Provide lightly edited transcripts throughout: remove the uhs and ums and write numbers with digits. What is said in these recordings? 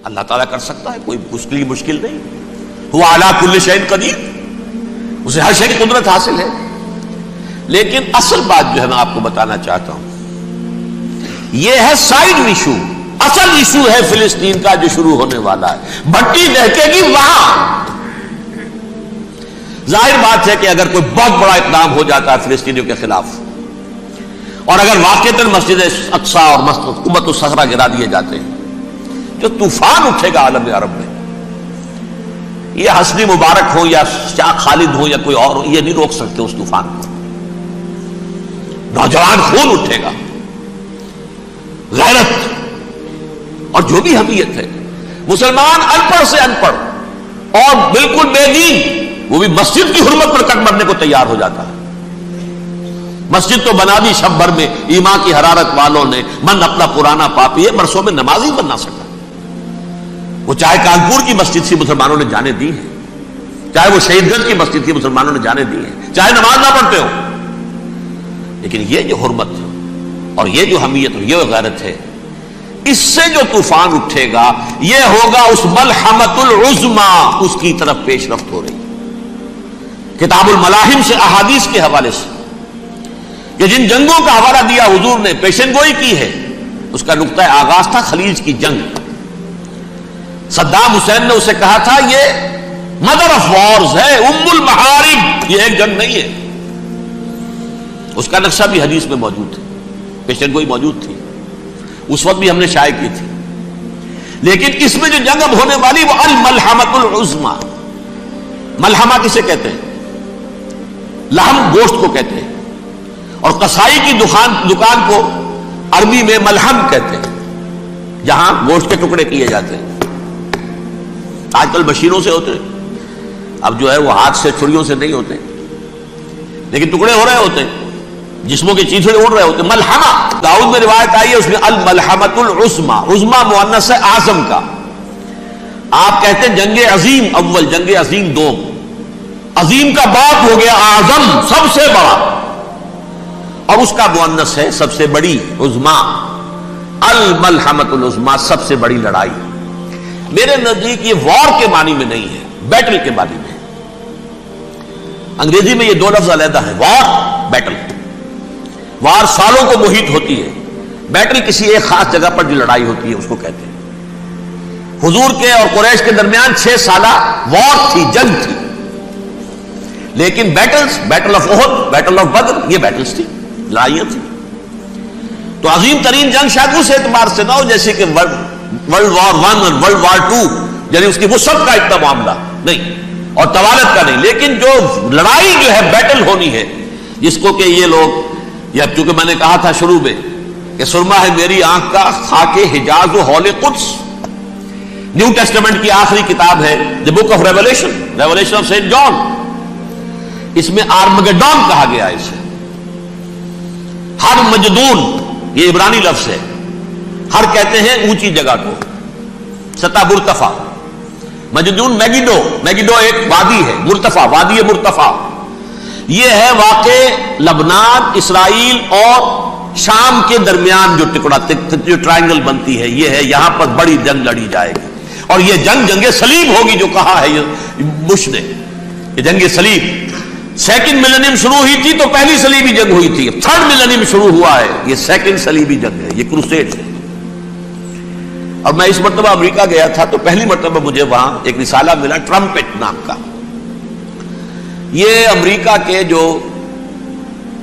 اللہ تعالیٰ کر سکتا ہے، کوئی اس کے لیے مشکل نہیں. ہوا علی کل شیء قدیر، اسے ہر شے کی قدرت حاصل ہے. لیکن اصل بات جو ہے میں آپ کو بتانا چاہتا ہوں، یہ ہے سائیڈ ایشو. اصل ایشو ہے فلسطین کا جو شروع ہونے والا ہے. بھٹی دہکے گی وہاں. ظاہر بات ہے کہ اگر کوئی بہت بڑا اقدام ہو جاتا ہے فلسطینیوں کے خلاف، اور اگر واقعتاً مسجد اقصی اور قبۃ الصخرہ گرا دیے جاتے ہیں، جو طوفان اٹھے گا عالم عرب میں، یہ حسنی مبارک ہو یا شاہ خالد ہو یا کوئی اور ہو، یہ نہیں روک سکتے اس طوفان کو. نوجوان خون اٹھے گا، غیرت اور جو بھی حمیت ہے. مسلمان ان پڑھ سے ان پڑھ اور بالکل بے دین، وہ بھی مسجد کی حرمت پر کٹ مرنے کو تیار ہو جاتا ہے. مسجد تو بنا دی شب بھر میں ایمان کی حرارت والوں نے، من اپنا پرانا پاپی ہے، برسوں میں نماز ہی بن نہ سکا. وہ چاہے کانپور کی مسجد سے مسلمانوں نے جانے دی ہے، چاہے وہ شہید گنج کی مسجد کی مسلمانوں نے جانے دی ہے، چاہے نماز نہ پڑھتے ہو. لیکن یہ جو حرمت اور یہ جو حمیت اور یہ غیرت ہے، اس سے جو طوفان اٹھے گا یہ ہوگا اس ملحمۃ العظما، اس کی طرف پیش رفت ہو رہی. کتاب الملاحم سے احادیث کے حوالے سے کہ جن جنگوں کا حوالہ دیا حضور نے، پیشن گوئی کی ہے، اس کا نقطہ آغاز تھا خلیج کی جنگ. صدام حسین نے اسے کہا تھا یہ مدر آف وارز ہے، ام المحارب، یہ ایک جنگ نہیں ہے. اس کا نقشہ بھی حدیث میں موجود ہے، پیشن گوئی موجود تھی، اس وقت بھی ہم نے شائع کی تھی. لیکن اس میں جو جنگ اب ہونے والی وہ الملحمۃ العظما. ملحمہ کسے کہتے ہیں؟ لحم گوشت کو کہتے ہیں، اور قصائی کی دکان کو عربی میں ملحم کہتے ہیں، جہاں گوشت کے ٹکڑے کیے جاتے ہیں. آج کل مشینوں سے ہوتے ہیں، اب جو ہے وہ ہاتھ سے چھریوں سے نہیں ہوتے، لیکن ٹکڑے ہو رہے ہوتے ہیں، جسموں کے چیتھڑے اڑ رہے ہوتے ہیں. ملحمہ داؤد میں روایت آئی ہے، اس میں الملحمۃ العظما، عظما مؤنث ہے اعظم کا. آپ کہتے ہیں جنگ عظیم اول، جنگ عظیم دوم. عظیم کا باپ ہو گیا اعظم، سب سے بڑا، اور اس کا مؤنث ہے سب سے بڑی، عظما. الملحمۃ العظما، سب سے بڑی لڑائی. میرے نزدیک یہ وار کے معنی میں نہیں ہے، بیٹل کے معنی میں. انگریزی میں یہ دو لفظ علیحدہ ہیں، وار، بیٹل. وار سالوں کو محیط ہوتی ہے، بیٹل کسی ایک خاص جگہ پر جو لڑائی ہوتی ہے اس کو کہتے ہیں. حضور کے اور قریش کے درمیان 6 سالہ وار تھی، جنگ تھی. لیکن battles, battle of Uhud, battle of Badr, یہ بیٹلز تھی، لڑائیاں تھی. تو عظیم ترین جنگ شاید اس اعتبار سے نہ ہو جیسے کہ ورلڈ وار 1 اور ورلڈ وار 2، یعنی اس کی وسعت کا اتنا معاملہ نہیں اور طوالت کا نہیں. لیکن جو لڑائی جو ہے بیٹل ہونی ہے، جس کو کہ یہ لوگ، یا چونکہ میں نے کہا تھا شروع میں کہ سرما ہے میری آنکھ کا خاک حجاز و ہول قدس، نیو ٹیسٹمنٹ کی آخری کتاب ہے the book of revelation, revelation of saint John. اس میں آرمگڈون کہا گیا ہے اسے. ہر مجدون، یہ عبرانی لفظ ہے. ہر کہتے ہیں اونچی جگہ کو، سطح مرتفع. مجدون میگیڈو، میگیڈو ایک وادی ہے، مرتفع، وادی مرتفع. یہ ہے واقع لبنان، اسرائیل اور شام کے درمیان جو ٹکڑا، جو ٹرائنگل بنتی ہے، یہ ہے. یہاں پر بڑی جنگ لڑی جائے گی، اور یہ جنگ صلیب ہوگی، جو کہا ہے بش نے، یہ جنگ صلیب. سیکنڈ ملینیم شروع ہوئی تھی تو پہلی صلیبی جنگ ہوئی تھی. 3rd ملینیم شروع ہوا ہے، یہ سیکنڈ صلیبی جنگ ہے، یہ کروسیڈ ہے. اور میں اس مرتبہ امریکہ گیا تھا تو پہلی مرتبہ مجھے وہاں ایک رسالہ ملا ٹرمپٹ نام کا. یہ امریکہ کے جو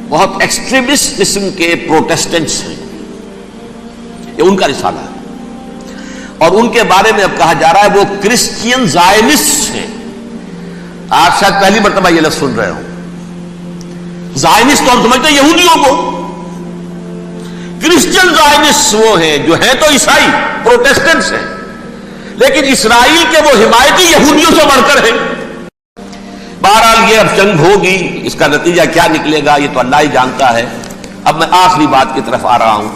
بہت ایکسٹریمسٹ قسم کے پروٹیسٹنٹس ہیں، یہ ان کا رسالہ ہے. اور ان کے بارے میں اب کہا جا رہا ہے وہ کرسچین زائنسٹ ہیں. آپ شاید پہلی مرتبہ یہ لفظ سن رہے ہو. زائنسٹ تو ہم سمجھتے ہیں یہودیوں کو، کرسچین زائنسٹ وہ ہیں جو ہیں تو عیسائی پروٹیسٹنٹس ہیں، لیکن اسرائیل کے وہ حمایتی یہودیوں سے بڑھ کر ہیں. بہرحال یہ اب جنگ ہوگی، اس کا نتیجہ کیا نکلے گا یہ تو اللہ ہی جانتا ہے. اب میں آخری بات کی طرف آ رہا ہوں.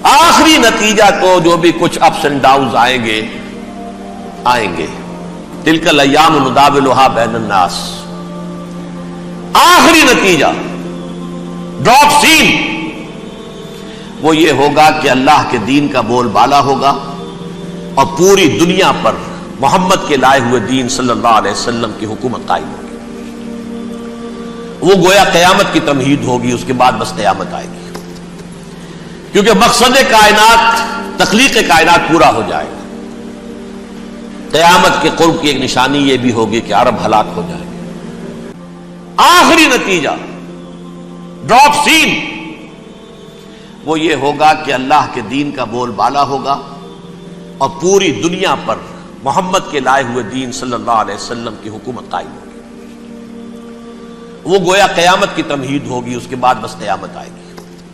آخری نتیجہ تو جو بھی کچھ اپس اینڈ ڈاؤنز آئیں گے، تلک الایام نداولھا بین الناس. آخری نتیجہ ڈراپ سین وہ یہ ہوگا کہ اللہ کے دین کا بول بالا ہوگا، اور پوری دنیا پر محمد کے لائے ہوئے دین صلی اللہ علیہ وسلم کی حکومت قائم ہوگی۔ وہ گویا قیامت کی تمہید ہوگی، اس کے بعد بس قیامت آئے گی، کیونکہ مقصد کائنات، تخلیق کائنات پورا ہو جائے گا۔ قیامت کے قرب کی ایک نشانی یہ بھی ہوگی کہ عرب ہلاک ہو جائے گے۔ آخری نتیجہ، ڈراپ سین، وہ یہ ہوگا کہ اللہ کے دین کا بول بالا ہوگا اور پوری دنیا پر محمد کے لائے ہوئے دین صلی اللہ علیہ وسلم کی حکومت قائم ہوگی۔ وہ گویا قیامت کی تمہید ہوگی، اس کے بعد بس قیامت آئے گی۔